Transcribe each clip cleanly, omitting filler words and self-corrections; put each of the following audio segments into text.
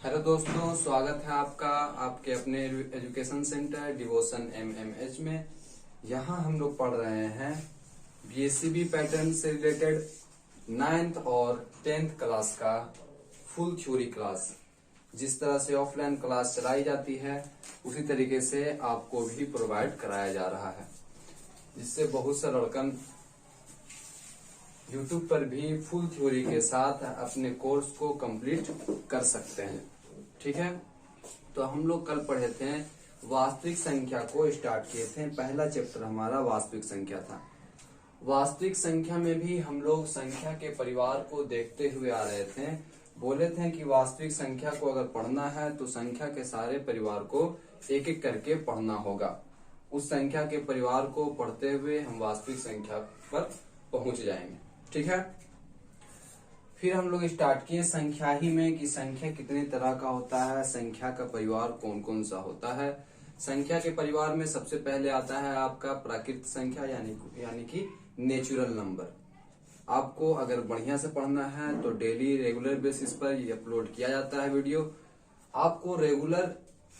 Hello दोस्तों, स्वागत है आपका आपके अपने एजुकेशन सेंटर डिवोशन एमएमएच में। यहाँ हम लोग पढ़ रहे हैं बीएससीबी पैटर्न से रिलेटेड 9th और 10th क्लास का फुल थ्योरी क्लास। जिस तरह से ऑफलाइन क्लास चलाई जाती है उसी तरीके से आपको भी प्रोवाइड कराया जा रहा है, जिससे बहुत से लड़कन YouTube पर भी फुल थ्योरी के साथ अपने कोर्स को कंप्लीट कर सकते हैं। ठीक है, तो हम लोग कल पढ़े थे वास्तविक संख्या को स्टार्ट किए थे। पहला चैप्टर हमारा वास्तविक संख्या था। वास्तविक संख्या में भी हम लोग संख्या के परिवार को देखते हुए आ रहे थे। बोले थे कि वास्तविक संख्या को अगर पढ़ना है तो संख्या के सारे परिवार को एक एक करके पढ़ना होगा। उस संख्या के परिवार को पढ़ते हुए हम वास्तविक संख्या पर पहुंच जाएंगे। ठीक है, फिर हम लोग स्टार्ट किए संख्या ही में कि संख्या कितने तरह का होता है, संख्या का परिवार कौन कौन सा होता है। संख्या के परिवार में सबसे पहले आता है आपका प्राकृतिक संख्या यानी कि नेचुरल नंबर। आपको अगर बढ़िया से पढ़ना है तो डेली रेगुलर बेसिस पर ये अपलोड किया जाता है वीडियो। आपको regular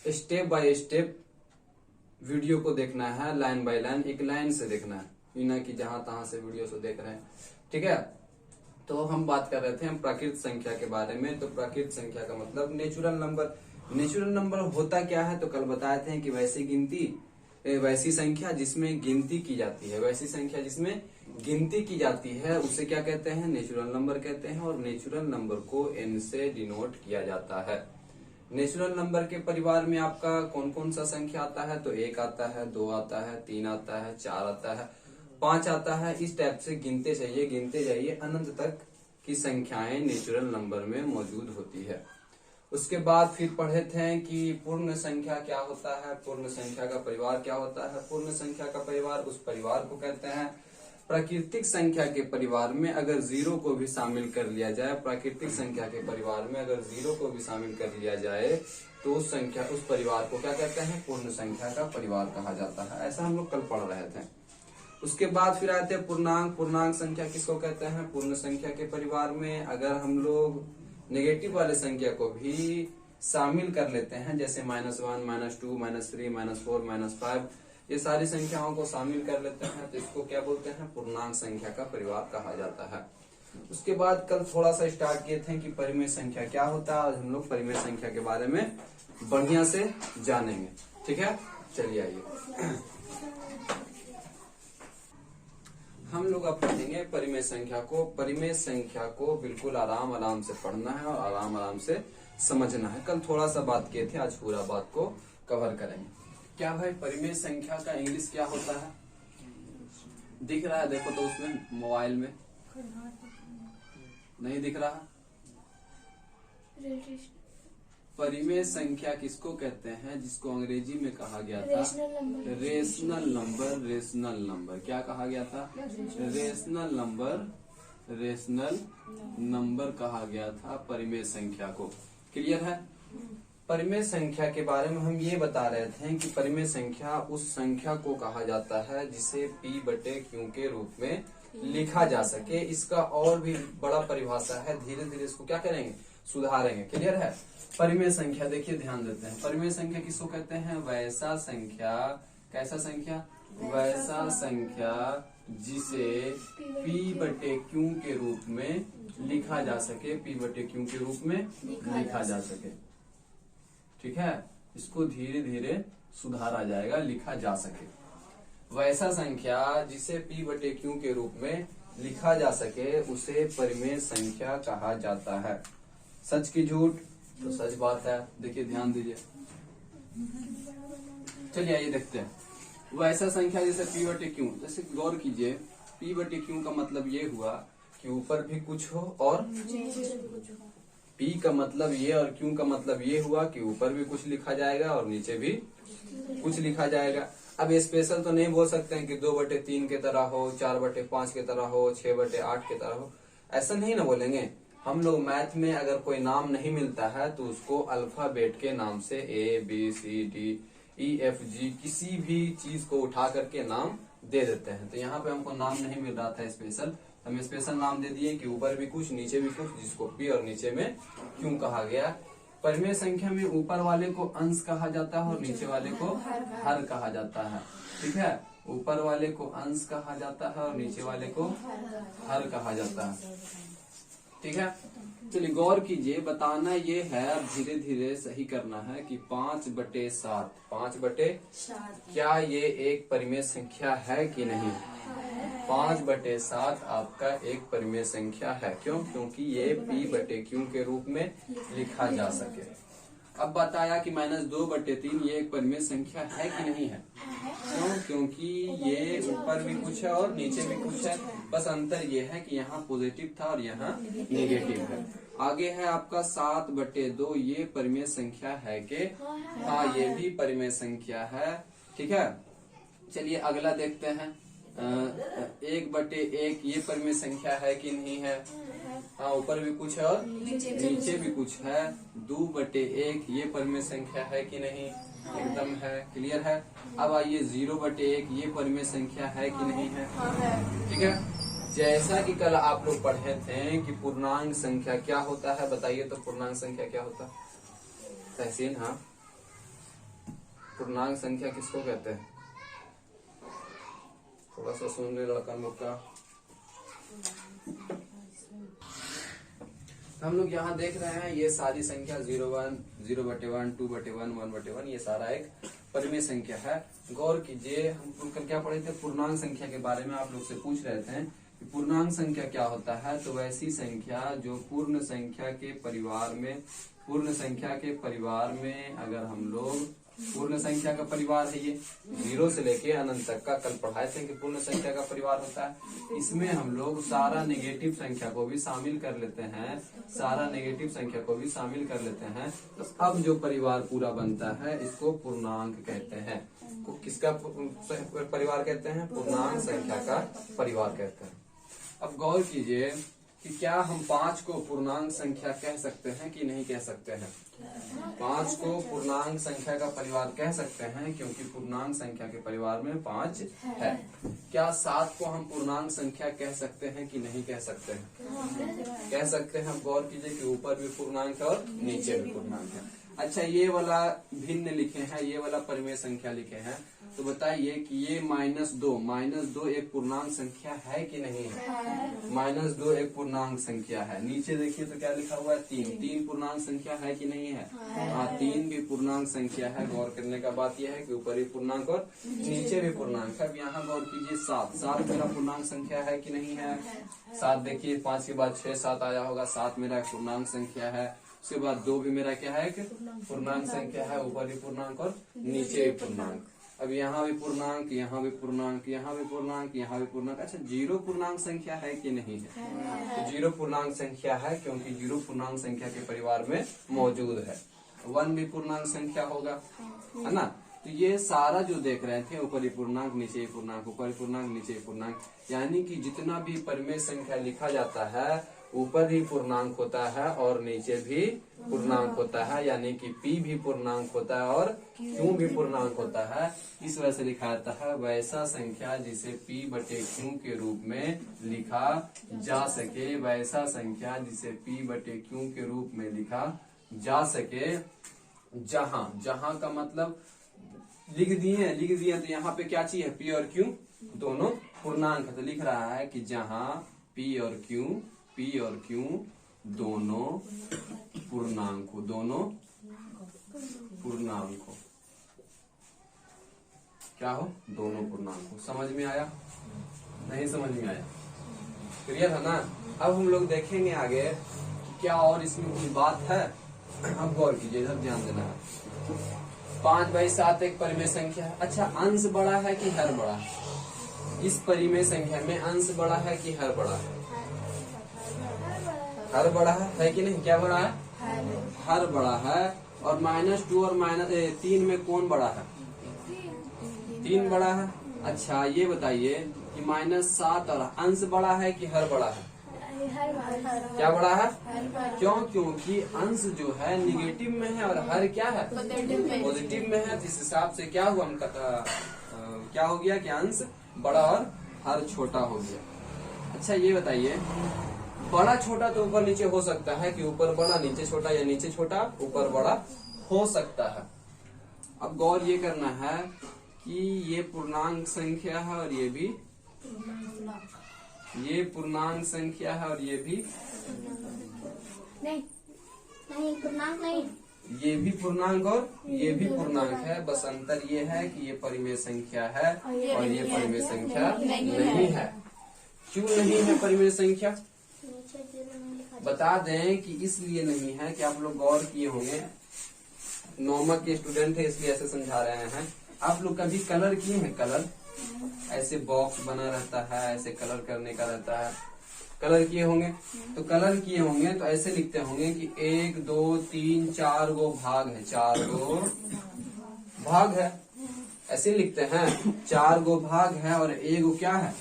step by step video को देखना है, लाइन बाय लाइन, एक लाइन से देखना है, बिना कि जहां तहां से वीडियो से देख रहे हैं। ठीक है, तो हम बात कर रहे थे हम प्राकृतिक संख्या के बारे में। तो प्राकृतिक संख्या का मतलब नेचुरल नंबर। नेचुरल नंबर होता क्या है तो कल बताए थे कि वैसी संख्या जिसमें गिनती की जाती है, वैसी संख्या जिसमें गिनती की जाती है उसे क्या कहते हैं, नेचुरल नंबर कहते हैं। और नेचुरल नंबर को n से डिनोट किया जाता है। नेचुरल नंबर के परिवार में आपका कौन कौन सा संख्या आता है, तो 1 आता है, 2 आता है, 3 आता है, 4 आता है, 5 आता है। इस टाइप से गिनते जाइए अनंत तक की संख्याएं नेचुरल नंबर में मौजूद होती है। उसके बाद फिर पढ़े थे कि पूर्ण संख्या क्या होता है, पूर्ण संख्या का परिवार क्या होता है। पूर्ण संख्या का परिवार उस परिवार को कहते हैं। प्राकृतिक संख्या के परिवार में अगर 0 को भी शामिल कर लिया जाए, प्राकृतिक संख्या के परिवार में अगर 0 को भी शामिल कर लिया जाए तो उस परिवार को क्या कहते हैं, पूर्ण संख्या का परिवार कहा जाता है। ऐसा हम लोग कल पढ़ रहे थे। उसके बाद फिर आते हैं पूर्णांक। पूर्णांक संख्या किसको कहते हैं, पूर्ण संख्या के परिवार में अगर हम लोग नेगेटिव वाले संख्या को भी शामिल कर लेते हैं, जैसे -1, -2, -3, -4, -5, ये सारी संख्याओं को शामिल कर लेते हैं तो इसको क्या बोलते हैं, पूर्णांक संख्या का परिवार कहा जाता है। उसके बाद कल थोड़ा सा स्टार्ट किए थे कि परिमेय संख्या क्या होता है। आज हम लोग परिमेय संख्या के बारे में बढ़िया से जानेंगे। ठीक है, चलिए आइए हम लोग अब पढ़ेंगे परिमेय संख्या को। परिमेय संख्या को बिल्कुल आराम से पढ़ना है और आराम से समझना है। कल थोड़ा सा बात किए थे, आज पूरा बात को कवर करेंगे। क्या भाई परिमेय संख्या का इंग्लिश क्या होता है, दिख रहा है? देखो तो उसमें मोबाइल में नहीं दिख रहा। परिमेय संख्या किसको कहते हैं, जिसको अंग्रेजी में कहा गया था रेशनल नंबर। रेशनल नंबर क्या कहा गया था, रेशनल नंबर कहा गया था परिमेय संख्या को। क्लियर है? परिमेय संख्या के बारे में हम ये बता रहे थे कि परिमेय संख्या उस संख्या को कहा जाता है जिसे P/Q के रूप में लिखा जा सके। इसका और भी बड़ा परिभाषा है, धीरे धीरे इसको क्या करेंगे, सुधारेंगे। क्लियर है? परिमेय संख्या देखिए, ध्यान देते हैं। परिमेय संख्या किसको कहते हैं, वैसा संख्या, कैसा संख्या, वैसा संख्या जिसे P/Q के रूप में लिखा जा सके, P/Q के रूप में लिखा जा सके। ठीक है, इसको धीरे धीरे सुधारा जाएगा, लिखा जा सके। वैसा संख्या जिसे P/Q के रूप में लिखा जा सके उसे परिमेय संख्या कहा जाता है। सच की झूठ, तो सच बात है। देखिए, ध्यान दीजिए। चलिए आइए देखते हैं। वैसा संख्या जैसे P/Q, जैसे गौर कीजिए, P/Q का मतलब ये हुआ कि ऊपर भी कुछ हो और P का मतलब ये और Q का मतलब ये हुआ कि ऊपर भी कुछ लिखा जाएगा और नीचे भी कुछ लिखा जाएगा। अब स्पेशल तो नहीं बोल सकते हैं कि 2/3 के तरह हो, 4/5 के तरह हो, 6/8 के तरह हो, ऐसा नहीं ना बोलेंगे। हम लोग मैथ में अगर कोई नाम नहीं मिलता है तो उसको अल्फाबेट के नाम से ABCDEFG किसी भी चीज को उठा करके नाम दे देते हैं। तो यहाँ पे हमको नाम नहीं मिल रहा था स्पेशल, हम स्पेशल नाम दे दिए कि ऊपर भी कुछ नीचे भी कुछ, जिसको P और नीचे में Q कहा गया। परिमेय संख्या में ऊपर वाले को अंश कहा जाता है और नीचे वाले को हर कहा जाता है। ठीक है, ऊपर वाले को अंश कहा जाता है और नीचे वाले को हर कहा जाता है। ठीक है, चलिए गौर कीजिए, बताना ये है, अब धीरे धीरे सही करना है कि 5/7 क्या ये एक परिमेय संख्या है कि नहीं। 5/7 आपका एक परिमेय संख्या है। क्यों? क्योंकि ये P/Q के रूप में लिखा जा सके। अब बताया कि -2/3 ये एक परिमेय संख्या है कि नहीं है। क्यों? क्योंकि ये ऊपर भी कुछ है और नीचे भी कुछ है, बस अंतर ये है कि यहाँ पॉजिटिव था और यहाँ नेगेटिव है। आगे है आपका 7/2, ये परिमेय संख्या है कि हाँ, ये भी परिमेय संख्या है। ठीक है, चलिए अगला देखते हैं। 1/1 ये परिमेय संख्या है कि नहीं है। हाँ, ऊपर भी कुछ है और नीचे भी कुछ है। 2/1 ये परिमेय संख्या है कि नहीं, एकदम है, क्लियर है। अब आइए 0/1 ये परिमेय संख्या है कि नहीं है। ठीक है, जैसा कि कल आप लोग पढ़े थे कि पूर्णांक संख्या क्या होता है, बताइए तो पूर्णांक संख्या क्या होता है तहसीन। हाँ, पूर्णांक संख्या किसको कहते हैं, थोड़ा सा सुन ले लड़का लोग का। हम लोग यहाँ देख रहे हैं ये सारी संख्या 0/1, 0/1, 2/1, 1/1, ये सारा एक परिमेय संख्या है। गौर कीजिए, हम लोग कल क्या पढ़े थे, पूर्णांक संख्या के बारे में आप लोग से पूछ रहे थे कि पूर्णांक संख्या क्या होता है। तो वैसी संख्या जो पूर्ण संख्या के परिवार में अगर हम लोग, पूर्ण संख्या का परिवार है ये, 0 से लेके अनंत तक का कल पढ़ाए थे कि पूर्ण संख्या का परिवार होता है। इसमें हम लोग सारा नेगेटिव संख्या को भी शामिल कर लेते हैं, तो अब जो परिवार पूरा बनता है इसको पूर्णांक कहते हैं। किसका परिवार कहते हैं? पूर्णांक संख्या का परिवार कहते हैं। अब गौर कीजिए कि क्या हम 5 को पूर्णांक संख्या कह सकते हैं कि नहीं कह सकते हैं। 5 को पूर्णांक संख्या का परिवार कह सकते हैं क्योंकि पूर्णांक संख्या के परिवार में 5 है। क्या 7 को हम पूर्णांक संख्या कह सकते हैं कि नहीं कह सकते हैं? कह सकते हैं। गौर कीजिए कि ऊपर भी पूर्णांक है और नीचे भी पूर्णांक है। अच्छा, ये वाला भिन्न लिखे हैं, ये वाला परिमेय संख्या लिखे हैं, तो बताइए कि ये -2 एक पूर्णांक संख्या है कि नहीं है? -2 एक पूर्णांक संख्या है। नीचे देखिए तो क्या लिखा हुआ है, 3 पूर्णांक संख्या है कि नहीं है? हाँ, 3 भी पूर्णांक संख्या है। गौर करने का बात यह है कि ऊपर भी पूर्णांक और नीचे भी पूर्णांक है। अब यहाँ गौर कीजिए, 7 मेरा पूर्णांक संख्या है कि नहीं है? 7 देखिए, 5 के बाद 6 7 आया होगा, 7 मेरा एक पूर्णांक संख्या है। उसके बाद 2 भी मेरा क्या है, पूर्णांक संख्या है, ऊपर भी पूर्णांक और नीचे भी पूर्णांक। अब यहाँ भी पूर्णांक, यहाँ भी पूर्णांक, यहाँ भी पूर्णांक, यहाँ भी पूर्णांक। अच्छा, 0 पूर्णांक संख्या है कि नहीं है? तो 0 पूर्णांक संख्या है क्योंकि 0 पूर्णांक संख्या के परिवार में मौजूद है। 1 भी पूर्णांक संख्या होगा, है ना। तो ये सारा जो देख रहे थे, ऊपरी पूर्णांक नीचे पूर्णांक, ऊपरी पूर्णांक नीचे पूर्णांक, यानी कि जितना भी परिमेय संख्या लिखा जाता है ऊपर ही पूर्णांक होता है और नीचे भी पूर्णांक होता है, यानी कि P भी पूर्णांक होता है और Q भी पूर्णांक होता है। इस वजह से लिखा जाता है वैसा संख्या जिसे P/Q के रूप में लिखा जा सके, वैसा संख्या जिसे P/Q के रूप में लिखा जा सके। जहां का मतलब लिख दिए तो यहाँ पे क्या चाहिए, P और Q दोनों पूर्णांक है। तो लिख रहा है कि जहां P और Q दोनों पूर्णांक हो, क्या हो, दोनों पूर्णांक हो। समझ में आया? नहीं समझ में आया? क्लियर है ना। अब हम लोग देखेंगे आगे क्या और इसमें कोई बात है। अब गौर कीजिए, इधर ध्यान देना है। 5/7 एक परिमेय संख्या है। अच्छा, अंश बड़ा है कि हर बड़ा है? इस परिमेय संख्या में अंश बड़ा है कि हर बड़ा है? हर बड़ा है कि नहीं? क्या बड़ा है? हर बड़ा है। और -2 और -3 में कौन बड़ा है? 3 बड़ा है। अच्छा, ये बताइए कि -7 और अंश बड़ा है कि हर बड़ा है? क्या बड़ा है? क्यों? क्योंकि अंश जो है निगेटिव में है और हर क्या है, पॉजिटिव में है। इस हिसाब से क्या हुआ, क्या हो गया कि अंश बड़ा और हर छोटा हो गया। अच्छा, ये बताइए बड़ा छोटा तो ऊपर नीचे हो सकता है कि ऊपर बड़ा नीचे छोटा, या नीचे छोटा ऊपर बड़ा हो सकता है। अब गौर ये करना है कि ये पूर्णांक संख्या है और ये भी ये पूर्णांक संख्या है और ये भी नहीं पूर्णांक नहीं, ये भी पूर्णांक और ये भी पूर्णांक है। बस अंतर ये है कि ये परिमेय संख्या है और ये परिमेय संख्या नहीं है। क्यों नहीं है परिमेय संख्या? बता दें कि इसलिए नहीं है कि आप लोग गौर किए होंगे, नौमा के स्टूडेंट है इसलिए ऐसे समझा रहे हैं। आप लोग कभी कलर किए हैं? कलर ऐसे बॉक्स बना रहता है, ऐसे कलर करने का रहता है, कलर किए होंगे। तो कलर किए होंगे तो ऐसे लिखते होंगे कि 1 2 3 4 गो भाग है, 4 गो भाग है, ऐसे लिखते हैं। 4 गो भाग है और एगो क्या है?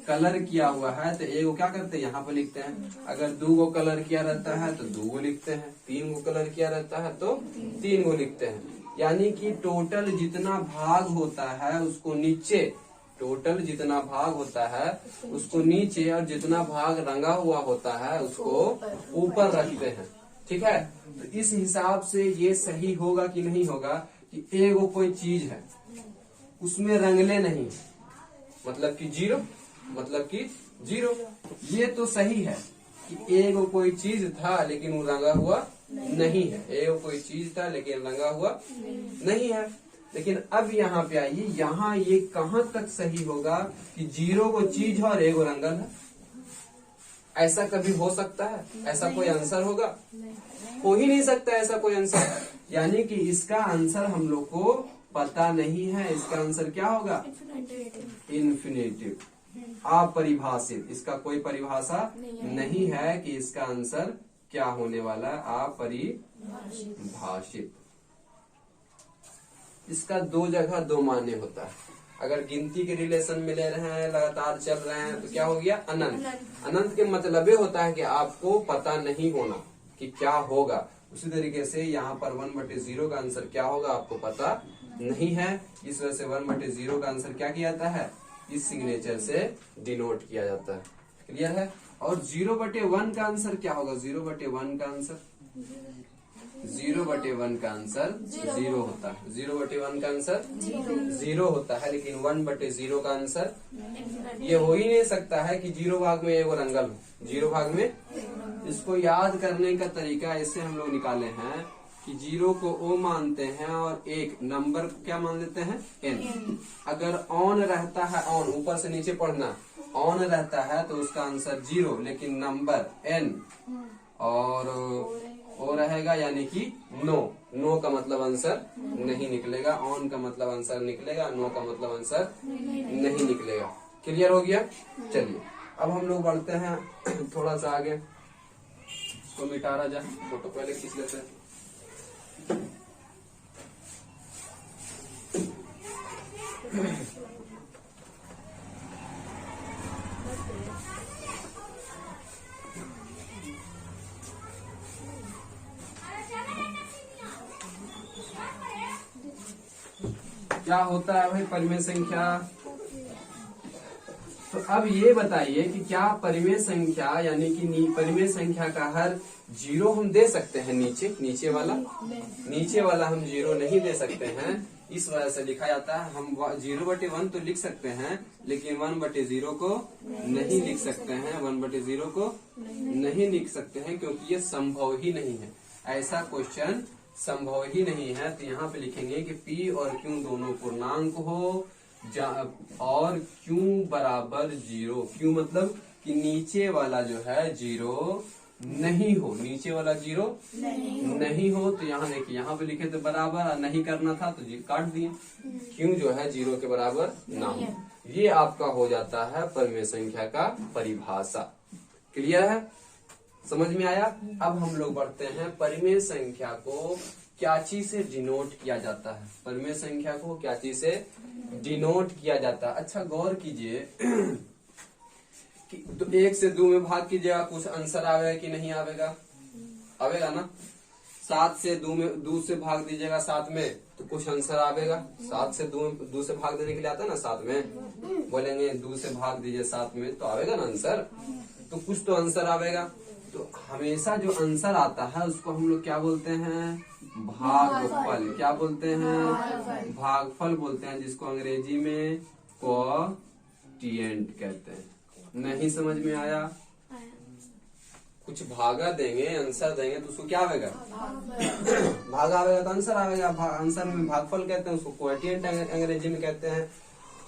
कलर किया हुआ है। तो एगो क्या करते हैं? यहाँ पे लिखते हैं। अगर 2 गो कलर किया रहता है तो 2 गो लिखते हैं, 3 गो कलर किया रहता है तो 3 गो लिखते हैं। यानी कि टोटल जितना भाग होता है उसको नीचे, टोटल जितना भाग होता है उसको नीचे, और जितना भाग रंगा हुआ होता है उसको ऊपर रखते हैं। ठीक है, तो इस हिसाब से ये सही होगा कि नहीं होगा कि एगो कोई चीज है उसमें रंगले नहीं, मतलब कि जीरो, मतलब कि जीरो। ये तो सही है कि एगो कोई चीज था लेकिन वो रंगा हुआ नहीं है, एगो कोई चीज था लेकिन रंगा हुआ नहीं है। लेकिन अब यहाँ पे आइए, यहाँ ये कहाँ तक सही होगा कि जीरो को चीज है और एगो रंगल है? ऐसा कभी हो सकता है? ऐसा कोई आंसर होगा? हो ही नहीं सकता ऐसा कोई आंसर। यानी कि इसका आंसर हम लोग को पता नहीं है। इसका आंसर क्या होगा? इन्फिनेटिव, अपरिभाषित। इसका कोई परिभाषा नहीं है कि इसका आंसर क्या होने वाला है, अपरिभाषित। इसका 2 जगह 2 मान्य होता है। अगर गिनती के रिलेशन में ले रहे हैं, लगातार चल रहे हैं, तो क्या हो गया? अनंत। अनंत के मतलब ये होता है कि आपको पता नहीं होना कि क्या होगा। उसी तरीके से यहाँ पर 1/0 का आंसर क्या होगा आपको पता नहीं है। इस वजह से 1/0 का आंसर क्या किया जाता है? इस सिग्नेचर से डिनोट किया जाता है। क्लियर है? और 0/1 का आंसर क्या होगा? 0/1 का आंसर 0/1 का आंसर 0 होता है। 0/1 का आंसर 0 होता है। लेकिन 1/0 का आंसर ये हो ही नहीं सकता है कि 0 भाग में एगो रंगल हो। 0 भाग में, इसको याद करने का तरीका इससे हम लोग निकाले हैं कि 0 को O मानते हैं और एक नंबर को क्या मान लेते हैं? N। अगर ऑन रहता है, ऑन ऊपर से नीचे पढ़ना, ऑन रहता है तो उसका आंसर 0, लेकिन नंबर N और O रहेगा यानी कि नो। नो का मतलब आंसर नहीं निकलेगा, ऑन का मतलब आंसर निकलेगा, नो का मतलब आंसर नहीं निकलेगा। क्लियर हो गया? चलिए अब हम लोग बढ़ते हैं थोड़ा सा आगे। इसको मिटा रहा जा, फोटो पहले खींच लेते हैं। क्या होता है भाई परिमेय संख्या? तो अब ये बताइए कि क्या परिमेय संख्या यानी कि परिमेय संख्या का हर 0 हम दे सकते हैं? नीचे वाला हम 0 नहीं दे सकते हैं। इस वजह से लिखा जाता है, हम 0/1 तो लिख सकते हैं लेकिन 1/0 को नहीं लिख सकते हैं। 1/0 को नहीं लिख सकते हैं क्योंकि ये संभव ही नहीं है। ऐसा क्वेश्चन संभव ही नहीं है। तो यहाँ पे लिखेंगे कि P और Q दोनों पूर्णांक हो और Q बराबर 0। Q मतलब कि नीचे वाला जो है 0 नहीं हो, नीचे वाला 0 नहीं हो। तो यहाँ देखिए, यहाँ पे लिखे तो बराबर, नहीं करना था तो काट दिए। Q जो है 0 के बराबर ना हो, ये आपका हो जाता है परिमेय संख्या का परिभाषा। क्लियर है? समझ में आया? अब हम लोग बढ़ते हैं परिमेय संख्या को क्या चीज से डिनोट किया जाता है। परिमेय संख्या को क्या चीज से डिनोट किया जाता है? अच्छा गौर कीजिए कि 1 से 2 में भाग कीजिएगा, कुछ आंसर आवेगा कि नहीं आवेगा? आवेगा ना। 7 से 2 से भाग दीजिएगा 7 में तो कुछ आंसर आवेगा। 7 से 2 से भाग देने के लिए आता है ना 7 में, बोलेंगे 2 से भाग दीजिए 7 में तो आवेगा ना आंसर। तो कुछ तो आंसर आवेगा। तो हमेशा जो आंसर आता है उसको हम लोग क्या बोलते हैं, भागफल। क्या बोलते हैं, भागफल बोलते हैं, जिसको अंग्रेजी में क्वोटिएंट कहते हैं। नहीं समझ में आया? कुछ भागा देंगे, आंसर देंगे तो उसको क्या आवेगा, भागा आवेगा तो आंसर आवेगा। आंसर में भागफल कहते हैं, उसको क्वोटिएंट अंग्रेजी में कहते हैं।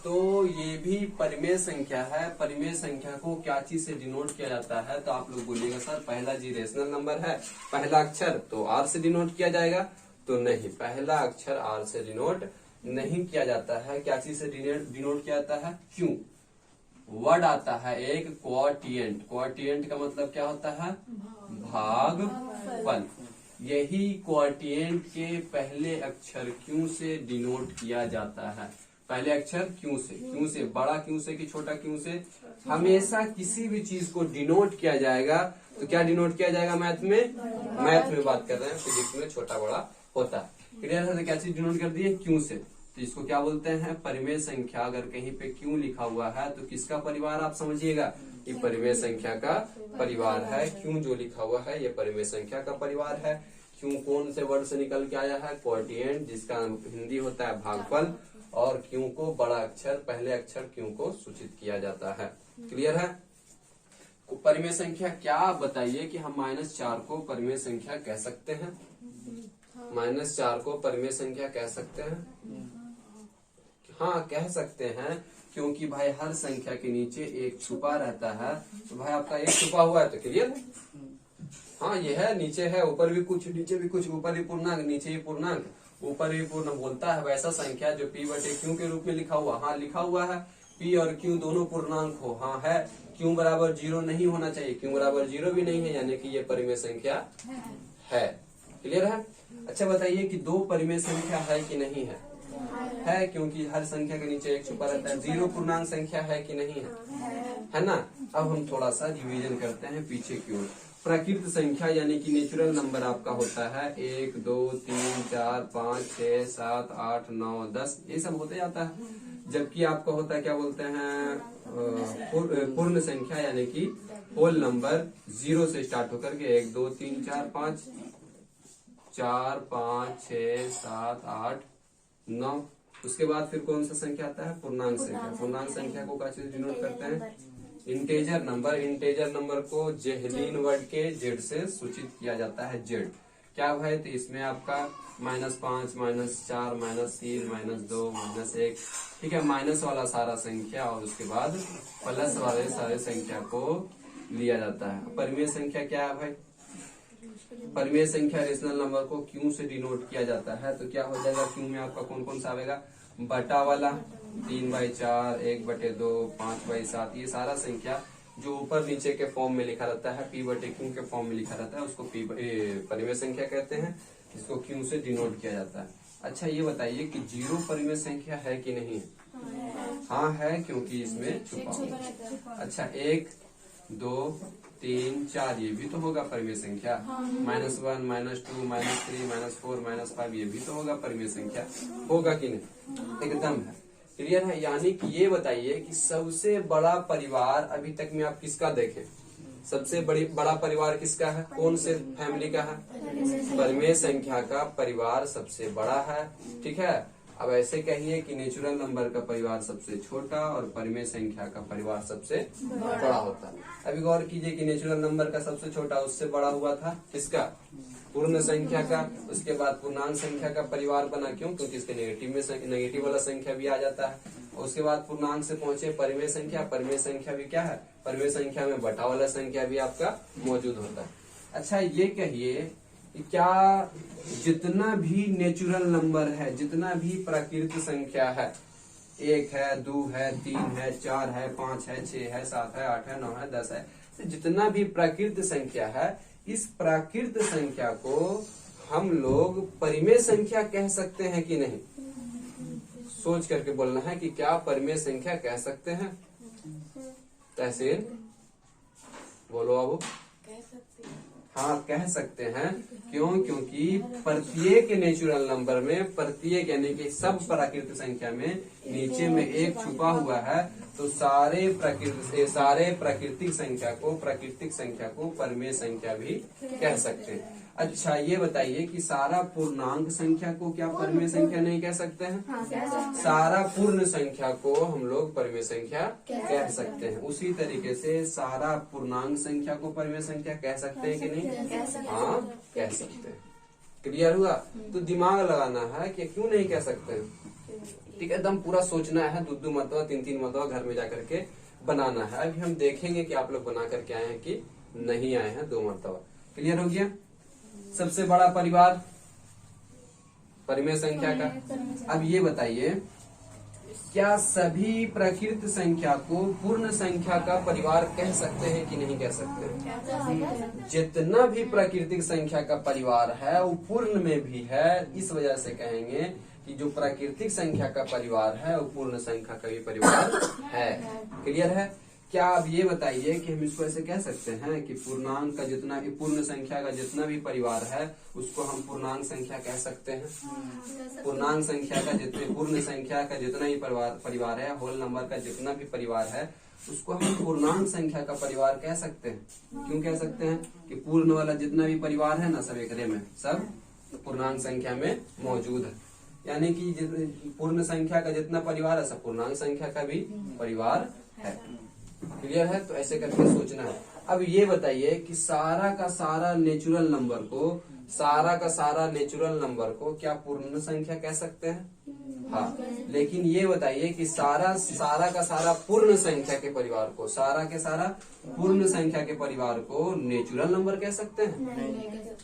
तो ये भी परिमेय संख्या है। परिमेय संख्या को क्या चीज से डिनोट किया जाता है, तो आप लोग बोलिएगा सर पहला जी रेशनल नंबर है, पहला अक्षर तो आर से डिनोट किया जाएगा। तो नहीं, पहला अक्षर आर से डिनोट नहीं किया जाता है। क्या चीज से डिनोट किया जाता है, क्यों? वर्ड आता है एक क्वोटिएंट। क्वोटिएंट का मतलब क्या होता है, भागफल। यही क्वोटिएंट के पहले अक्षर क्यों से डिनोट किया जाता है। पहले अक्षर क्यों से, क्यों से बड़ा क्यों से कि छोटा क्यों से। हमेशा किसी भी चीज को डिनोट किया जाएगा तो क्या डिनोट किया जाएगा, मैथ में, मैथ में बात कर रहे हैं, फिजिक्स में छोटा बड़ा होता है। क्लियर है? तो क्या चीज डिनोट कर दी है, क्यों से। तो इसको क्या बोलते हैं, परिमेय संख्या। अगर कहीं पे क्यों लिखा हुआ है तो किसका परिवार आप समझिएगा, कि परिमेय संख्या का परिवार है। क्यों जो लिखा हुआ है ये परिमेय संख्या का परिवार है। क्यों कौन से वर्ड से निकल के आया है, क्वोटिएंट, जिसका हिंदी होता है भागफल। और क्यों को बड़ा अक्षर, पहले अक्षर क्यों को सूचित किया जाता है। क्लियर है? परिमेय संख्या क्या, बताइए कि हम -4 को परिमेय संख्या कह सकते हैं। -4 को परिमेय संख्या कह सकते हैं। हाँ कह सकते हैं, क्योंकि भाई हर संख्या के नीचे एक छुपा रहता है। तो भाई आपका एक छुपा हुआ है, तो क्लियर। हाँ ये है, नीचे है, ऊपर भी कुछ, नीचे भी कुछ, ऊपर ही पूर्णांक नीचे ही पूर्णांक, ऊपर भी पूर्ण बोलता है वैसा संख्या जो P बटे Q के रूप में लिखा हुआ। हाँ लिखा हुआ है, P और Q दोनों पूर्णांक हो। हाँ है, Q बराबर 0 नहीं होना चाहिए, Q बराबर 0 भी नहीं है, यानी कि ये परिमेय संख्या है। क्लियर है? अच्छा बताइए कि 2 परिमेय संख्या है कि नहीं है? है, क्योंकि हर संख्या के नीचे एक छुपा रहता है। 0 पूर्णांक संख्या है कि नहीं है ना? अब हम थोड़ा सा रिवीजन करते हैं पीछे की ओर। प्राकृत संख्या यानी कि नेचुरल नंबर आपका होता है 1 2 3 4 5 6 7 8 9 10, ये सब होते जाता है। जबकि आपका होता है क्या बोलते हैं, पूर्ण संख्या यानी कि होल नंबर 0 से स्टार्ट होकर के 1 2 3 4 5 4 5 6 7 8 9। उसके बाद फिर कौन सा संख्या आता है, पूर्णांक संख्या। पूर्णांक संख्या को क्या चीज डिनोट करते हैं, इंटेजर नंबर। इंटेजर नंबर को जेहलीन वर्ड के जेड से सूचित किया जाता है, जेड। क्या भाई, तो इसमें आपका -5 -4 -3 -2 -1, ठीक है, माइनस वाला सारा संख्या और उसके बाद प्लस वाले सारे संख्या को लिया जाता है। परिमेय संख्या क्या है भाई, परिमेय संख्या रेशनल नंबर को क्यों से डिनोट किया जाता है। तो क्या हो जाएगा, क्यों में आपका कौन कौन सा आएगा, बटा वाला 3/4 1/2 5/7, ये सारा संख्या जो ऊपर नीचे के फॉर्म में लिखा रहता है, P बटे Q के फॉर्म में लिखा रहता है, उसको परिमेय संख्या कहते हैं, जिसको Q से डिनोट किया जाता है। अच्छा ये बताइए कि 0 परिमेय संख्या है कि नहीं है। हाँ है, क्योंकि इसमें छुपा हुआ। अच्छा 1 2 3 4 ये भी तो होगा परिमेय संख्या। -1 -2 -3 -4 -5 ये भी तो होगा परिमेय संख्या, होगा कि नहीं, एकदम है। क्लियर है? यानी कि ये बताइए कि सबसे बड़ा परिवार अभी तक में आप किसका देखें, सबसे बड़ा परिवार किसका है, कौन से फैमिली का है, परिमेय संख्या का परिवार सबसे बड़ा है। ठीक है, अब ऐसे कहिए कि नेचुरल नंबर का परिवार सबसे छोटा और परिमेय संख्या का परिवार सबसे बड़ा होता है। अभी गौर कीजिए कि नेचुरल नंबर का सबसे छोटा उससे बड़ा हुआ था किसका, पूर्ण संख्या का। उसके बाद पूर्णांक संख्या का परिवार बना, क्यों, क्योंकि इसके नेगेटिव वाला संख्या भी आ जाता है। और उसके बाद पूर्णांक से पहुंचे परिमेय संख्या। परिमेय संख्या भी क्या है, परिमेय संख्या में बटा वाला संख्या भी आपका मौजूद होता है। अच्छा ये कहिए कि क्या जितना भी नेचुरल नंबर है, जितना भी प्राकृत संख्या है, 1 है 2 है 3 है 4 है 5 है 6 है 7 है 8 है 9 है 10 है, तो जितना भी प्राकृत संख्या है, इस प्राकृत संख्या को हम लोग परिमेय संख्या कह सकते हैं कि नहीं, सोच करके बोलना है कि क्या परिमेय संख्या कह सकते हैं। तहसीन बोलो अब। हाँ कह सकते हैं, क्यों, क्योंकि प्रत्येक नेचुरल नंबर में, प्रत्येक यानी कि सब प्राकृत संख्या में नीचे में एक छुपा हुआ है, तो सारे प्राकृतिक संख्या को परिमेय संख्या भी कह सकते हैं। अच्छा ये बताइए कि सारा पूर्णांक संख्या को क्या परिमेय संख्या नहीं कह सकते हैं? सारा पूर्ण संख्या को हम लोग परिमेय संख्या कह सकते हैं। उसी तरीके से सारा पूर्णांक संख्या को परिमेय संख्या कह सकते हैं कि नहीं? हाँ कह सकते हैं। क्लियर हुआ? तो दिमाग लगाना है कि क्यों नहीं कह सकते हैं। ठीक है, एकदम पूरा सोचना है, 2 मरतबा 3 मरतबा घर में जाकर के बनाना है। अभी हम देखेंगे कि आप लोग बना करके आए हैं कि नहीं आए हैं 2 मरतबा। क्लियर हो गया? सबसे बड़ा परिवार परिमेय संख्या का। अब ये बताइए, क्या सभी प्राकृत संख्या को पूर्ण संख्या का परिवार कह सकते हैं कि नहीं कह सकते? जितना भी प्राकृतिक संख्या का परिवार है वो पूर्ण में भी है। इस वजह से कहेंगे कि जो प्राकृतिक संख्या का परिवार है वो पूर्ण संख्या का भी परिवार है। क्लियर है? क्या आप ये बताइए कि हम इसको ऐसे कह सकते हैं कि पूर्णांक का जितना भी पूर्ण संख्या का जितना भी परिवार है उसको हम पूर्णांक संख्या कह सकते हैं? पूर्णांक संख्या का जितने पूर्ण संख्या का जितना भी परिवार है, होल नंबर का जितना भी परिवार है उसको हम पूर्णांक संख्या का परिवार कह सकते हैं। क्यों कह सकते हैं? कि पूर्ण वाला जितना भी परिवार है ना, सब एकरे में सब पूर्णांक संख्या में मौजूद है। यानी कि पूर्ण संख्या का जितना परिवार है सब पूर्णांक संख्या का भी परिवार है। क्लियर है? तो ऐसे करके सोचना है। अब ये बताइए कि सारा का सारा नेचुरल नंबर को क्या पूर्ण संख्या कह सकते हैं? हाँ। लेकिन ये बताइए कि सारा का सारा पूर्ण संख्या के परिवार को, सारा के सारा पूर्ण संख्या के परिवार को नेचुरल नंबर कह सकते हैं?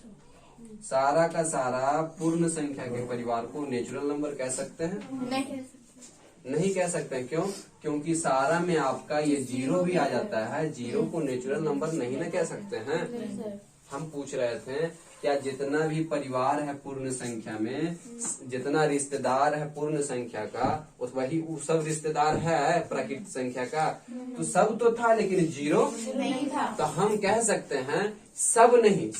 सारा का सारा पूर्ण संख्या के परिवार को नेचुरल नंबर कह सकते हैं? नहीं कह सकते। क्यों? क्योंकि सारा में आपका ये 0 भी आ जाता है। 0 को नेचुरल नंबर नहीं ना कह सकते हैं। हम पूछ रहे थे क्या जितना भी परिवार है पूर्ण संख्या में, जितना रिश्तेदार है पूर्ण संख्या का, उस वही सब रिश्तेदार है प्राकृतिक संख्या का, तो सब तो था लेकिन 0 नहीं था। तो हम कह सकते हैं सब नहीं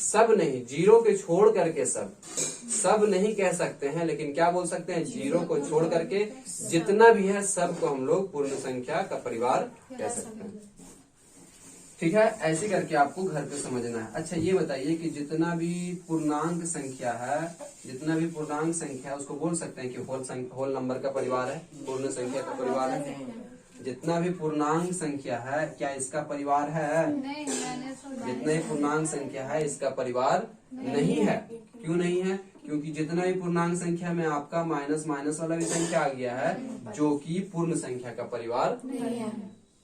0 के छोड़ करके सब नहीं कह सकते हैं, लेकिन क्या बोल सकते हैं? 0 को छोड़ करके जितना भी है सब को हम लोग पूर्ण संख्या का परिवार कह सकते हैं। ठीक है, ऐसे करके आपको घर पे समझना है। अच्छा ये बताइए कि जितना भी पूर्णांक संख्या है उसको बोल सकते हैं कि होल नंबर का परिवार है, पूर्ण संख्या का परिवार है। जितना भी पूर्णांक संख्या है क्या इसका परिवार है? जितना ही पूर्णांक संख्या है इसका परिवार नहीं है। क्यों नहीं है? क्योंकि जितना भी पूर्णांक संख्या में आपका माइनस वाला भी संख्या आ गया है जो कि पूर्ण संख्या का परिवार नहीं है।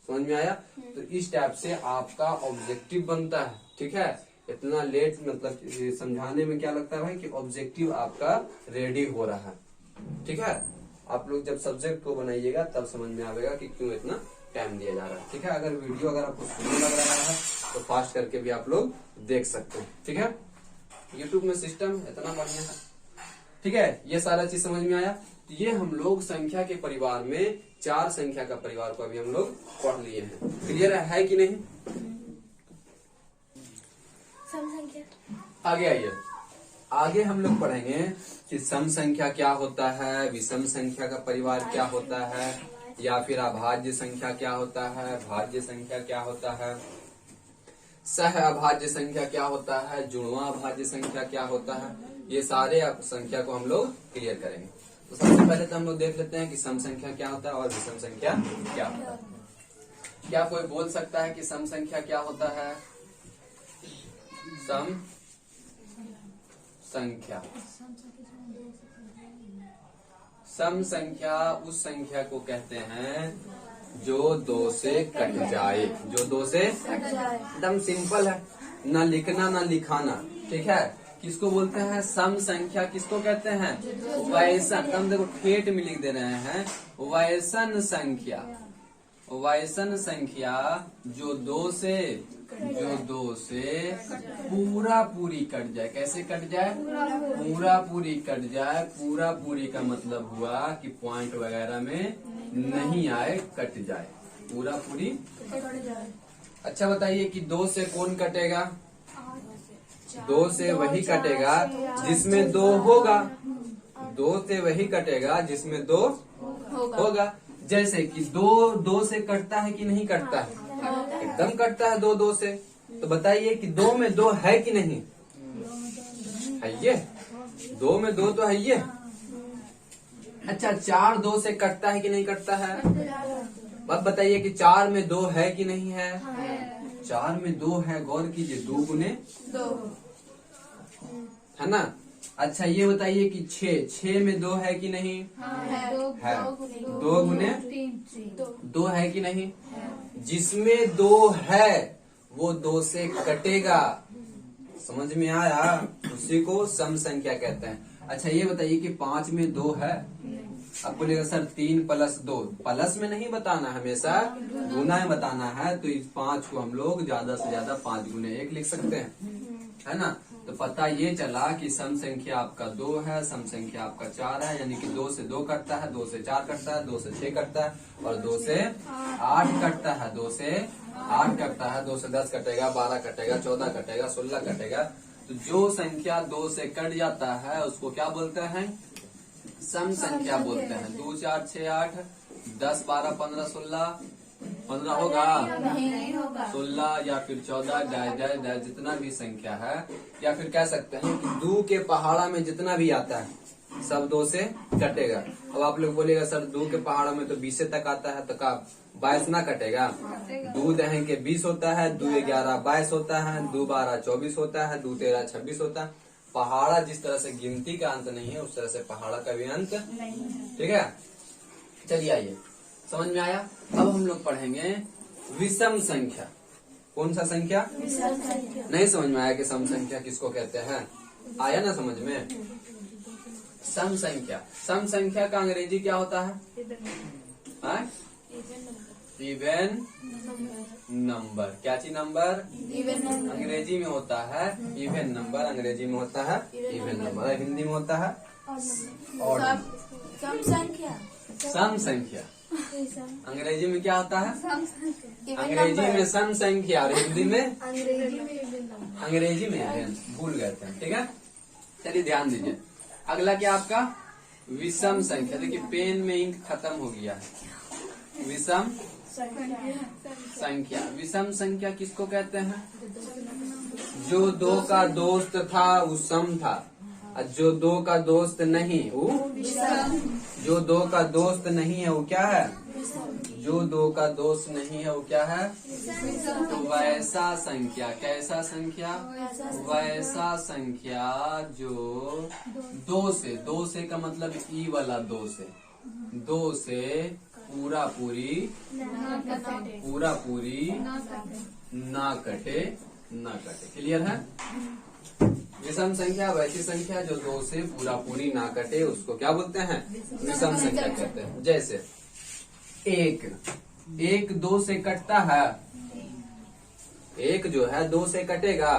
समझ में आया? तो इस टाइप से आपका ऑब्जेक्टिव बनता है। ठीक है, इतना लेट मतलब समझाने में क्या लगता है भाई कि ऑब्जेक्टिव आपका रेडी हो रहा है। ठीक है, आप लोग जब सब्जेक्ट को बनाइएगा तब समझ में आएगा कि क्यों इतना टाइम दिया जा रहा है। ठीक है, अगर वीडियो अगर आपको सुनने लग रहा है तो फास्ट करके भी आप लोग देख सकते हैं। ठीक है, यूट्यूब में सिस्टम इतना बढ़िया है। ठीक है, ये सारा चीज समझ में आया। ये हम लोग संख्या के परिवार में 4 संख्या का परिवार को अभी हम लोग पढ़ लिए हैं। क्लियर है कि नहीं? सम संख्या आगे आइए, आगे हम लोग पढ़ेंगे कि सम संख्या क्या होता है, विषम संख्या का परिवार क्या होता है, या फिर अभाज्य संख्या क्या होता है, भाज्य संख्या क्या होता है, सह अभाज्य संख्या क्या होता है, जुड़वां अभाज्य संख्या क्या होता है। ये सारे संख्या को हम लोग क्लियर करेंगे। तो सबसे पहले तो हम लोग देख लेते हैं कि सम संख्या क्या होता है और विषम संख्या क्या होता है। क्या कोई बोल सकता है कि सम संख्या क्या होता है? सम संख्या उस संख्या को कहते हैं जो 2 से कट जाए। जो 2 से एकदम सिंपल है, ना लिखना ना लिखाना। ठीक है, किसको बोलते हैं? सम संख्या किसको कहते हैं? वैसन। हम देखो ठेठ में लिख दे रहे हैं वैसन संख्या जो 2 से पूरी कट जाए। कैसे कट जाए? पूरी कट जाए। पूरी का मतलब हुआ कि पॉइंट वगैरह में नहीं आए, कट जाए, पूरी कट जाए। अच्छा बताइए कि 2 से कौन कटेगा? 2 से वही कटेगा जिसमें 2 होगा। 2 से वही कटेगा जिसमें 2 होगा। जैसे कि दो से कटता है कि नहीं कटता है? एकदम कटता है दो से। तो बताइए कि 2 में 2 है कि नहीं है? ये 2 में 2 तो है ये। अच्छा 4 2 से कटता है कि नहीं कटता है? अब बताइए कि 4 में 2 है कि नहीं है? 4 में 2 है, गौर कीजिए, 2 गुने 2 है ना। अच्छा ये बताइए कि 6 में 2 है कि नहीं है? 2 गुने 2 है कि नहीं? जिसमें 2 है वो 2 से कटेगा। समझ में आया? उसी को सम संख्या कहते हैं। अच्छा ये बताइए कि 5 में 2 है? अब बोलेगा सर 3 प्लस 2, प्लस में नहीं बताना, हमेशा गुना में बताना है। तो इस 5 को हम लोग ज्यादा से ज्यादा 5 गुने 1 लिख सकते हैं, है ना। तो पता ये चला कि सम संख्या आपका 2 है, सम संख्या आपका 4 है, यानी कि 2 से 2 कटता है, 2 से 4 कटता है, 2 से 6 कटता है और 2 से 8 कटता है, 2 से 8 कटता है, 2 से 10 कटेगा, 12 कटेगा, 14 कटेगा, 16 कटेगा। तो जो संख्या 2 से कट जाता है उसको क्या बोलते हैं? सम संख्या बोलते हैं। 2 4 6 8 10 12 15 16 15 होगा? नहीं होगा। 16 या फिर 14 डैश जितना भी संख्या है, या फिर कह सकते हैं कि 2 के पहाड़ा में जितना भी आता है सब 2 से कटेगा। अब आप लोग बोलेगा सर 2 के पहाड़ा में तो 20 तक आता है, तो का 22 ना कटेगा? 2 दहें के 20 होता है, 2 11 22 होता है, 2 12 24 होता है, 2 13 26 होता है। पहाड़ा जिस तरह से गिनती का अंत नहीं है उस तरह से पहाड़ा का भी अंत नहीं। ठीक है, चलिए आइए, समझ में आया? अब हम लोग पढ़ेंगे विषम संख्या। कौन सा संख्या? विषम संख्या। नहीं समझ में आया कि सम संख्या किसको कहते हैं? आया ना समझ में? सम संख्या, सम संख्या का अंग्रेजी क्या होता है? Even number. क्या चीज नंबर? Even number. अंग्रेजी में होता है इवन नंबर, अंग्रेजी में होता है इवन नंबर, हिंदी में होता है ऑड। सम संख्या, सम संख्या अंग्रेजी में क्या होता है? अंग्रेजी में सम संख्या और हिंदी में अंग्रेजी में इवन। भूल गए थे, ठीक है। चलिए ध्यान दीजिए, अगला क्या आपका? विषम संख्या। देखिए पेन में इंक खत्म हो गया है। विषम संख्या, विषम संख्या किसको कहते हैं? जो 2 का दोस्त था वो सम था, और जो 2 का दोस्त नहीं वो विषम। जो 2 का दोस्त नहीं है वो क्या है? जो 2 का दोस्त नहीं है वो क्या है? तो वैसा संख्या, कैसा संख्या? वैसा संख्या जो 2 से का मतलब ई वाला 2 से पूरा पूरी ना कटे। क्लियर है? विषम संख्या वैसी संख्या जो 2 से पूरा पूरी ना कटे उसको क्या बोलते हैं? विषम संख्या कहते हैं। जैसे 1 2 से कटता है, 1 जो है 2 से कटेगा?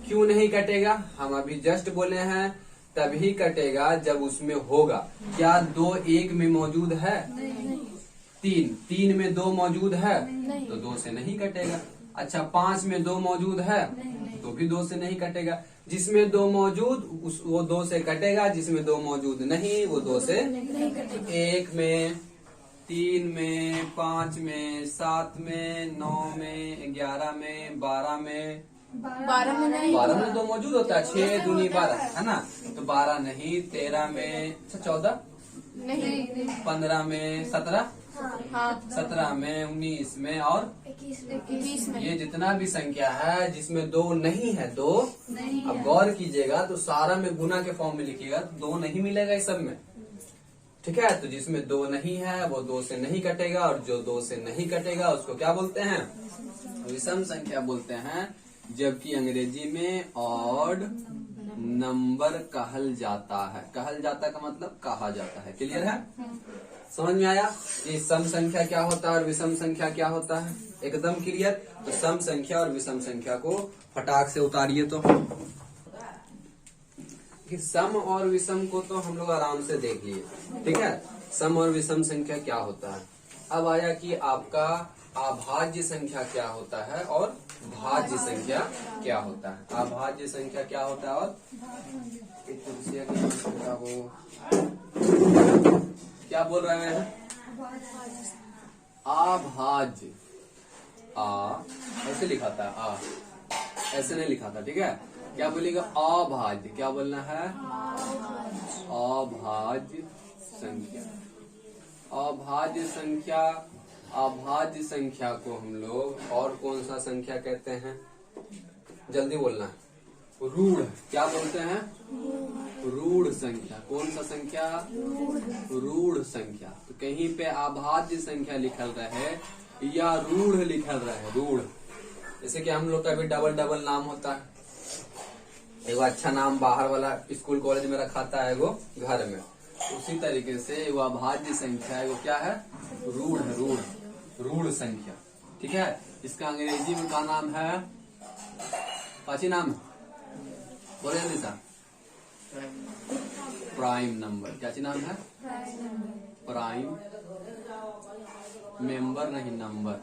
क्यों नहीं कटेगा? हम अभी जस्ट बोले हैं तभी कटेगा जब उसमें होगा। क्या 2 1 में मौजूद है? 3 में 2 मौजूद है तो 2 से नहीं कटेगा। अच्छा 5 में 2 मौजूद है तो भी 2 से नहीं कटेगा। जिसमें 2 मौजूद वो 2 से कटेगा, जिसमें 2 मौजूद नहीं वो 2 से नहीं कटेगा। 1 में, 3 में, 5 में, 7 में, 9 में, 11 में, 12 में, 12 में नहीं, 12 में 2 मौजूद होता है। 6 दूनी 12 है ना, तो 12 नहीं। 13 में, 14 नहीं, 15 में, 17 17 में, 19 में और 21 में। ये जितना भी संख्या है जिसमें 2 नहीं है, 2 अब गौर कीजिएगा तो सारा में गुना के फॉर्म में लिखिएगा तो 2 नहीं मिलेगा इस सब में। ठीक है, तो जिसमें 2 नहीं है वो 2 से नहीं कटेगा, और जो 2 से नहीं कटेगा उसको क्या बोलते हैं? विषम संख्या बोलते हैं। जबकि अंग्रेजी में ऑड नंबर कहल जाता है। कहल जाता का मतलब कहा जाता है। क्लियर है? समझ में आया कि सम संख्या क्या होता है और विषम संख्या क्या होता है? एकदम क्लियर। तो सम संख्या और विषम संख्या को फटाक से उतारिए। तो कि सम और विषम को तो हम लोग आराम से देख लिए, ठीक है। सम और विषम संख्या क्या होता है। अब आया कि आपका अभाज्य संख्या क्या होता है और भाज्य संख्या क्या होता है। अभाज्य संख्या क्या होता है और क्या बोल रहे हैं? अभाज्य, आ ऐसे लिखा था, आ ऐसे नहीं लिखा था, ठीक है। क्या बोलेगा? अभाज्य। क्या बोलना है? अभाज्य संख्या। अभाज्य संख्या, अभाज्य संख्या को हम लोग और कौन सा संख्या कहते हैं? जल्दी बोलना है। रूढ़। क्या बोलते हैं? रूढ़ संख्या। कौन सा संख्या? रूढ़ संख्या। तो कहीं पे अभाज्य संख्या लिखल रहे या रूढ़ लिखल रहे, रूढ़। जैसे कि हम लोग का भी डबल डबल नाम होता है। एगो अच्छा नाम बाहर वाला स्कूल कॉलेज में रखा था, एगो घर में। उसी तरीके से एगो अभाज्य संख्या एगो क्या है? रूढ़ है, रूढ़, रूढ़ संख्या, ठीक है। इसका अंग्रेजी में क्या नाम है? पांची नाम है, बोले जल्दी सा। Prime number. क्या चीज नाम है? प्राइम मेंबर, नहीं नंबर,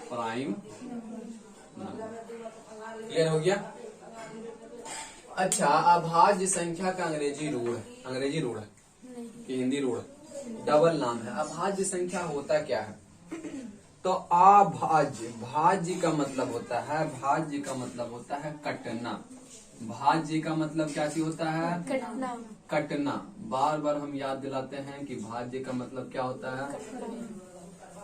प्राइम नंबर। क्लियर हो गया? अच्छा, अभाज्य संख्या का अंग्रेजी रूढ़, अंग्रेजी रूढ़ है कि हिंदी रूढ़? डबल नाम है। अभाज्य संख्या होता क्या है? तो अभाज्य, भाज्य का मतलब होता है, भाज्य का मतलब होता है कटना। भाज्य का मतलब क्या चीज होता है? कटना। कटना। बार बार हम याद दिलाते हैं कि भाज्य का मतलब क्या होता है।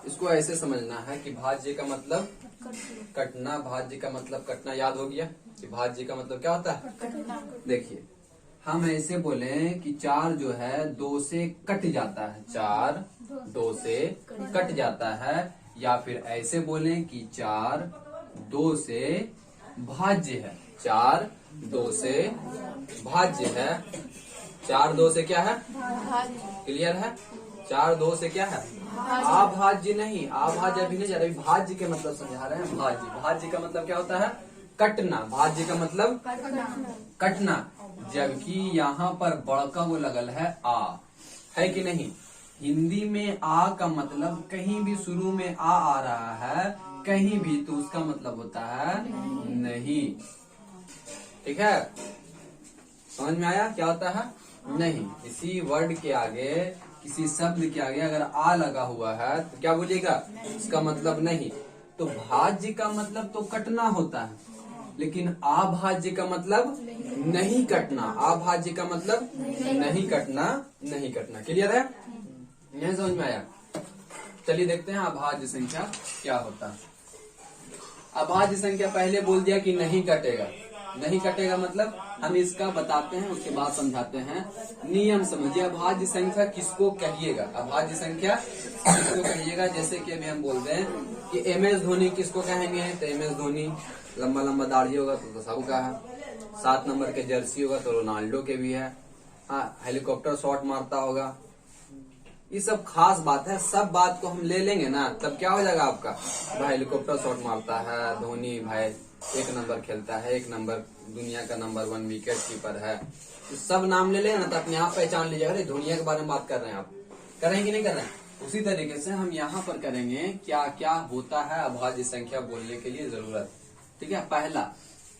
इसको ऐसे समझना है कि भाज्य का मतलब कटना, भाज्य का मतलब कटना। याद हो गया कि भाज्य का मतलब क्या होता है? कटना। देखिए, हम ऐसे बोले कि 4 जो है 2 से कट जाता है, 4 2 से कट जाता है। या फिर ऐसे बोले कि 4 2 से भाज्य है, 4 2 से भाज्य है। 4 2 से क्या है? क्लियर है? 4 2 से क्या है? अभाज्य नहीं, अभाज्य अभी नहीं जा रहा, अभी भाज्य के मतलब समझा रहे हैं। भाज्य, भाज्य का मतलब क्या होता है? कटना। भाज्य का मतलब कटना। जबकि यहाँ पर बड़का वो लगल है आ, है कि नहीं? हिंदी में आ का मतलब कहीं भी शुरू में आ रहा है कहीं भी, तो उसका मतलब होता है नहीं। ठीक है, समझ में आया क्या होता है? नहीं। इसी वर्ड के आगे, किसी शब्द के आगे अगर आ लगा हुआ है तो क्या बोलिएगा? इसका मतलब नहीं। तो भाज्य का मतलब तो कटना होता है, लेकिन अभाज्य का मतलब नहीं कटना। अभाज्य का मतलब नहीं कटना, नहीं कटना। क्लियर है? नहीं समझ में आया? चलिए देखते हैं अभाज्य संख्या क्या होता है। अभाज्य संख्या पहले बोल दिया कि नहीं कटेगा। नहीं कटेगा मतलब हम इसका बताते हैं, उसके बाद समझाते हैं। नियम समझिए, अभाज्य संख्या किसको कहिएगा? अभाज्य संख्या किसको कहिएगा? जैसे कि अभी हम बोलते हैं कि MS धोनी किसको कहेंगे? तो MS धोनी, लंबा लंबा दाढ़ी होगा तो सबका है। 7 नंबर के जर्सी होगा तो रोनाल्डो के भी है। हाँ, हेलीकॉप्टर शॉट मारता होगा। ये सब खास बात है, सब बात को हम ले लेंगे ना, तब क्या हो जाएगा आपका? भाई हेलीकॉप्टर शॉट मारता है, धोनी भाई 1 नंबर खेलता है, 1 नंबर दुनिया का नंबर 1 विकेट कीपर है। तो सब नाम ले लेंगे ना, तो अपने आप पहचान लीजिएगा, अरे दुनिया के बारे में बात कर रहे हैं आप। कर रहे हैं कि नहीं कर रहे हैं? उसी तरीके से हम यहाँ पर करेंगे क्या क्या होता है अभाज्य संख्या बोलने के लिए जरूरत। ठीक है, पहला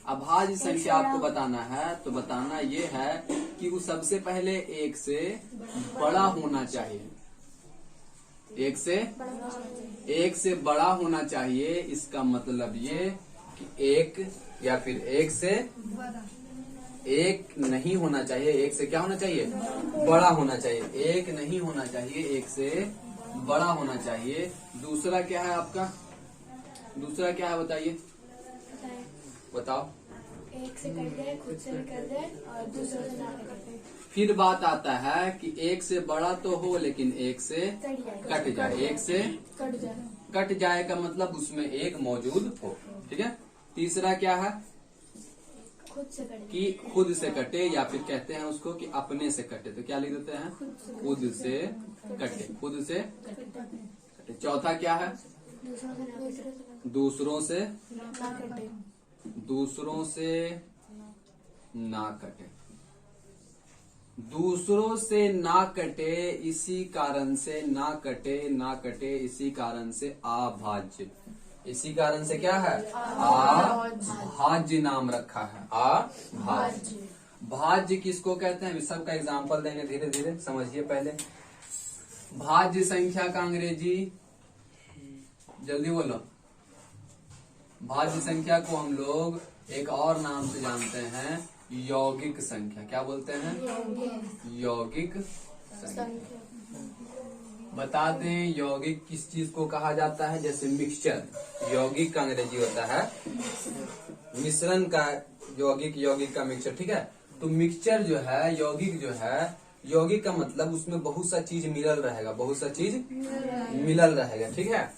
अभाज्य संख्या आपको बताना है, तो बताना ये है कि वो सबसे पहले 1 से बड़ा होना चाहिए। 1 से बड़ा होना चाहिए। इसका मतलब ये कि 1 या फिर 1 से 1 नहीं होना चाहिए। 1 से क्या होना चाहिए? बड़ा होना चाहिए। 1 नहीं होना चाहिए, 1 से बड़ा होना चाहिए। दूसरा क्या है आपका? दूसरा क्या है बताइए, बताओ। 1 से कट जाए, खुद से भी कर दे और दूसरों से ना कटे। फिर बात आता है कि 1 से बड़ा तो हो लेकिन 1 से कट जाए। 1 से कट जाए का मतलब उसमें 1 मौजूद हो। ठीक है। तीसरा क्या है? खुद से कटे। कि खुद से कटे, या फिर कहते हैं उसको कि अपने से कटे। तो क्या लिख देते हैं? खुद से कटे, खुद से कटे। चौथा क्या है? दूसरों से ना कटे। दूसरों से ना कटे। दूसरों से ना कटे, इसी कारण से ना कटे, ना कटे इसी कारण से अभाज्य। इसी कारण से क्या है? अभाज्य नाम रखा है। अभाज्य। भाज्य किसको कहते हैं? सबका एग्जाम्पल देंगे, धीरे धीरे समझिए। पहले भाज्य संख्या का अंग्रेजी, जल्दी बोलो। भाज्य संख्या को हम लोग एक और नाम से जानते हैं, यौगिक संख्या। क्या बोलते हैं? यौगिक संख्या। बता दें यौगिक किस चीज को कहा जाता है? जैसे मिक्सचर, यौगिक का अंग्रेजी होता है मिश्रण का, यौगिक का मिक्सचर। ठीक है, तो मिक्सचर जो है, यौगिक जो है, यौगिक का मतलब उसमें बहुत सा चीज मिलल रहेगा, बहुत सा चीज मिलल रहेगा। ठीक है,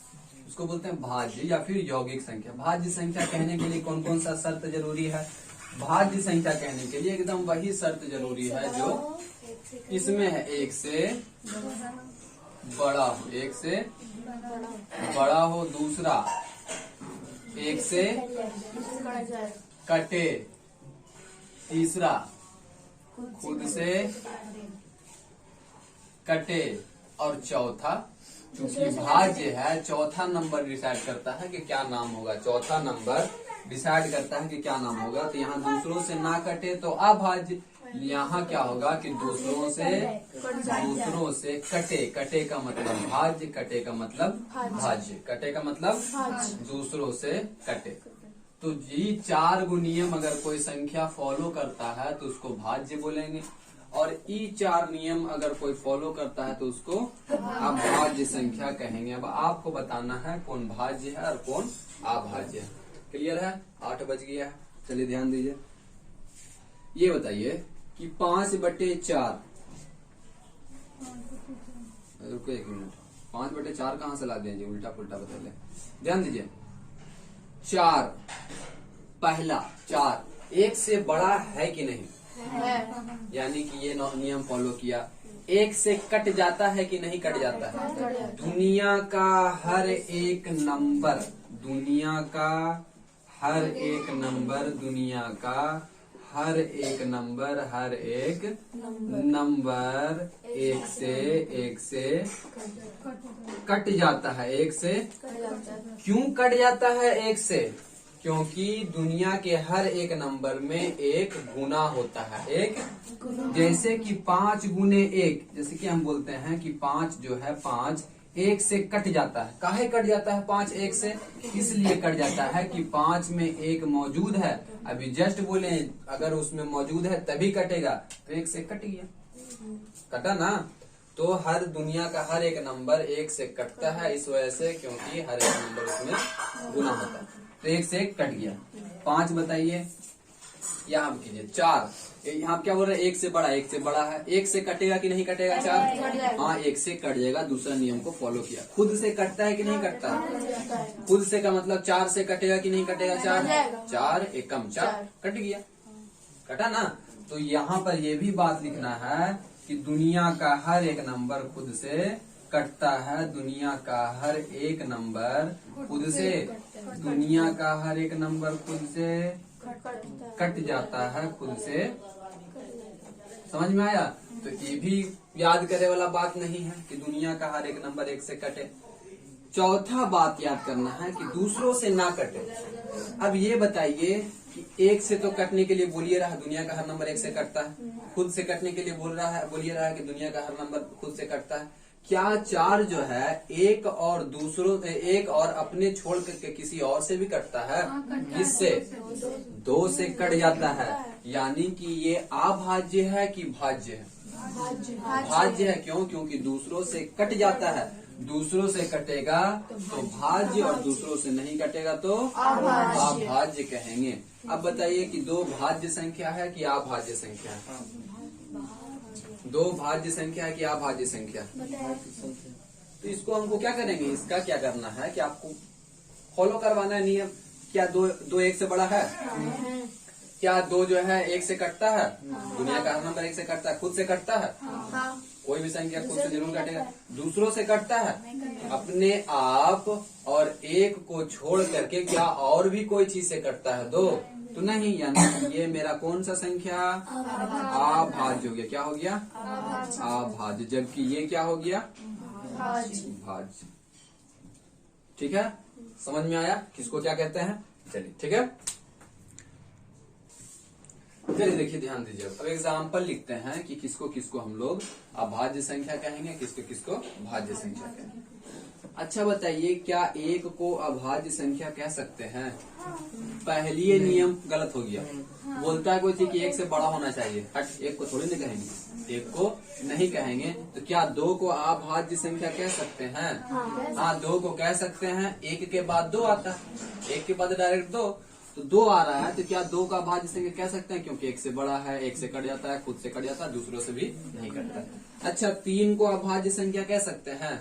उसको बोलते हैं भाज्य या फिर यौगिक संख्या। भाज्य संख्या कहने के लिए कौन कौन सा शर्त जरूरी है? भाज्य संख्या कहने के लिए एकदम वही शर्त जरूरी है जो इसमें है, एक से बड़ा हो, एक से बड़ा हो, दूसरा एक से कटे, तीसरा खुद से कटे, और चौथा, क्योंकि भाज्य है, चौथा नंबर डिसाइड करता है कि क्या नाम होगा। चौथा नंबर डिसाइड करता है कि क्या नाम होगा। तो यहाँ दूसरों से ना कटे तो अभाज्य, यहाँ क्या होगा कि दूसरों से कटे। कटे का मतलब भाज्य, कटे का मतलब भाज्य, कटे का मतलब दूसरों से कटे। तो ये 4 गो नियम अगर कोई संख्या फॉलो करता है तो उसको भाज्य बोलेंगे, और ये 4 नियम अगर कोई फॉलो करता है तो उसको अभाज्य संख्या कहेंगे। अब आपको बताना है कौन भाज्य है और कौन अभाज्य है। क्लियर है? 8 बज गया है, चलिए ध्यान दीजिए। ये बताइए कि 5/4, रुको 1 मिनट, 5/4 कहाँ से ला देंगे? उल्टा पुल्टा बता ले, ध्यान दीजिए। 4, पहला 4 1 से बड़ा है कि नहीं? यानी कि ये नियम फॉलो किया। 1 से कट जाता है कि नहीं कट जाता है? दुनिया का हर एक नंबर, दुनिया का हर एक नंबर, दुनिया का हर एक नंबर, हर एक नंबर 1 से कट जाता है। 1 से क्यों कट जाता है? 1 से क्योंकि दुनिया के हर एक नंबर में एक गुना होता है। एक, जैसे कि 5 गुने 1, जैसे कि हम बोलते हैं कि 5 जो है, 5 1 से कट जाता है। काहे कट जाता है 5 1 से? इसलिए कट जाता है कि 5 में 1 मौजूद है। अभी जस्ट बोले अगर उसमें मौजूद है तभी कटेगा, तो 1 से कट गया, कटा ना। तो हर दुनिया का हर एक नंबर 1 से कटता है, इस वजह से, क्योंकि हर एक नंबर उसमें गुना होता है। तो 1 से कट गया। 5 बताइए, यहाँ कीजिए। 4, यहाँ क्या बोल रहे हैं? 1 से बड़ा, 1 से बड़ा है, 1 से कटेगा कि नहीं कटेगा? 4, हाँ 1 से कट जाएगा। दूसरा नियम को फॉलो किया। खुद से कटता है कि नहीं कटता? खुद से का मतलब 4 से कटेगा कि नहीं कटेगा? 4 एकम 4 कट गया, कटा ना। तो यहाँ पर ये भी बात लिखना है कि दुनिया का हर एक नंबर खुद से कटता है। दुनिया का हर एक नंबर खुद से, दुनिया का हर एक नंबर खुद से कट जाता है, खुद से। समझ में आया? तो ये भी याद करे वाला बात नहीं है कि दुनिया का हर एक नंबर 1 से कटे। चौथा बात याद करना है कि दूसरों से ना कटे। अब ये बताइए कि 1 से तो कटने के लिए बोलिए रहा, दुनिया का हर नंबर 1 से कटता है। खुद से कटने के लिए बोलिए रहा है कि दुनिया का हर नंबर खुद से कटता है। क्या 4 जो है एक और अपने छोड़ के किसी और से भी कटता है? किससे? 2 से कट जाता है। यानी कि ये अभाज्य है कि भाज्य है? भाज्य है। क्यों? क्योंकि दूसरों से कट जाता है। दूसरों से कटेगा तो भाज्य, और दूसरों से नहीं कटेगा तो अभाज्य कहेंगे। अब बताइए कि 2 भाज्य संख्या है कि अभाज्य संख्या है? 2 भाज्य संख्या है कि अभाज्य संख्या? तो इसको हमको क्या करेंगे? इसका क्या करना है कि आपको फॉलो करवाना है नियम। क्या 2 1 से बड़ा है? क्या 2 जो है 1 से कटता है? दुनिया का हर नंबर 1 से कटता है, खुद से कटता है? कोई भी संख्या खुद से जरूर कटेगा। दूसरों से कटता है? अपने आप और 1 को छोड़ करके क्या और भी कोई चीज से कटता है? 2 तो नहीं। यानी ये मेरा कौन सा संख्या? अभाज्य हो गया। क्या हो गया? अभाज्य। जबकि ये क्या हो गया? भाज्य। ठीक है, समझ में आया किसको क्या कहते हैं? चलिए ठीक है। चलिए देखिए, ध्यान दीजिए। अब एग्जाम्पल लिखते हैं कि किसको किसको हम लोग अभाज्य संख्या कहेंगे, किसको किसको भाज्य संख्या कहेंगे। अच्छा बताइए, क्या एक को अभाज्य संख्या कह सकते हैं? पहली ये नियम गलत हो गया। बोलता है कोई चीज कि एक से बड़ा होना चाहिए, हट, एक को थोड़ी नहीं कहेंगे, एक को नहीं कहेंगे। तो क्या दो को अभाज्य संख्या कह सकते हैं? हाँ, दो को कह सकते हैं। एक के बाद दो आता है, एक के बाद डायरेक्ट दो, तो दो आ रहा है, तो क्या दो का अभाज्य संख्या कह सकते हैं? क्योंकि एक से बड़ा है, एक से कट जाता है, खुद से कट जाता है, दूसरों से भी नहीं कटता है। अच्छा, तीन को अभाज्य संख्या कह सकते हैं,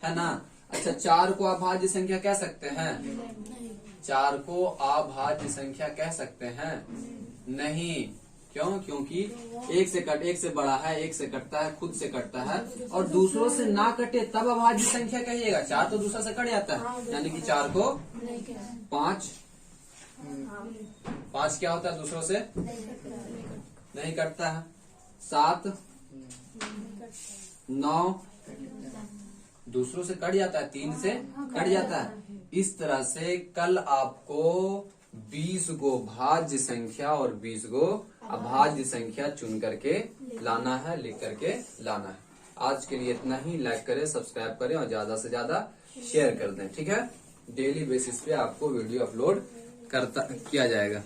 है ना? अच्छा, चार को अभाज्य संख्या कह सकते हैं? चार को अभाज्य संख्या कह सकते हैं? नहीं। क्यों? क्योंकि एक से बड़ा है, एक से कटता है, खुद से कटता है, और दूसरों से ना कटे तब अभाज्य संख्या कहिएगा। चार तो दूसरा से कट जाता है, यानी कि चार को पांच, पांच क्या होता है? दूसरों से नहीं कटता है। सात, नौ दूसरों से कट जाता है, तीन से कट जाता है। इस तरह से कल आपको 20 गो भाज्य संख्या और 20 गो अभाज्य संख्या चुन करके लाना है, लिख करके लाना है। आज के लिए इतना ही। लाइक करें, सब्सक्राइब करें और ज्यादा से ज्यादा शेयर कर दें। ठीक है, डेली बेसिस पे आपको वीडियो अपलोड किया जाएगा।